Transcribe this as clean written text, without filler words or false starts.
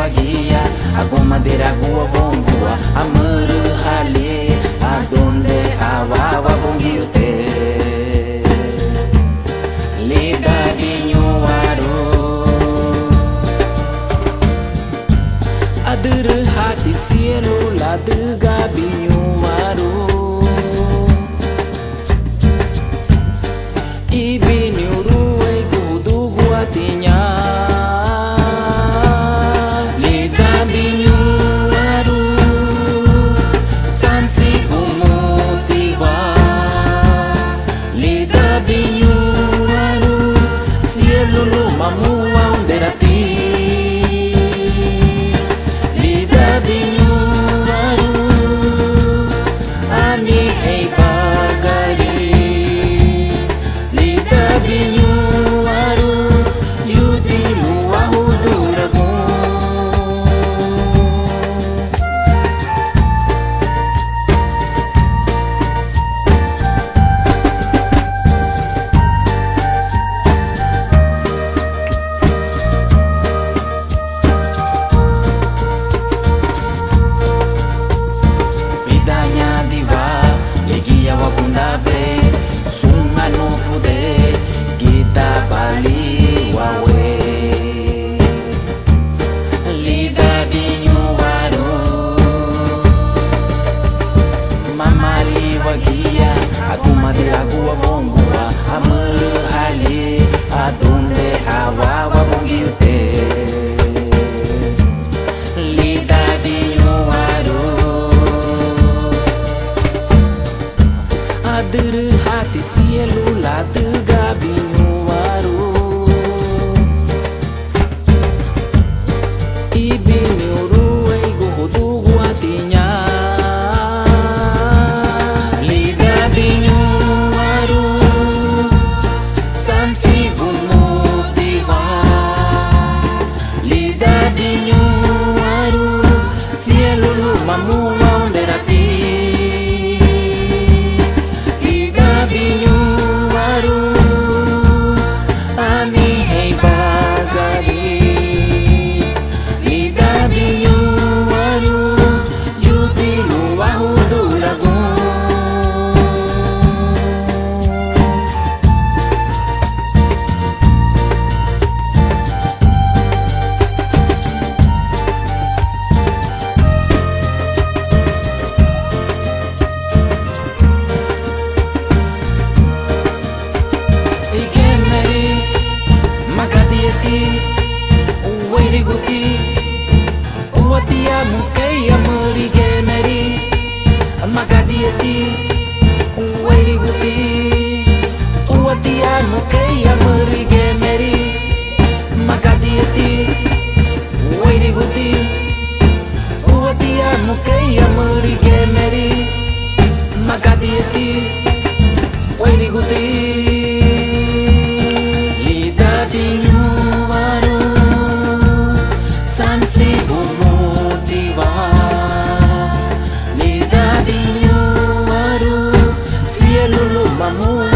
guia, a goma de ragua bombua, a merhale, a donde awawa bongirte. Lida dinhuaro, ader hati cielo, la de gabinhuaro. Ader hati cielo la de gabinhuaro, ibinhuru ego hodugu hatinya. Lida dinhuaro, samsi gumutiva. Lida dinhuaro, cielo lumamu maunderati. Uwairiguti, uwatiamu kaya merige meri. Magadieti, uwairiguti, uwatiamu kaya merige meri. Magadieti, uwairiguti, uwatiamu kaya merige meri. Magadieti, uwairiguti. Lida dinhuaro, sansi gumutiva. Lida dinhuaro, cielo lumamu.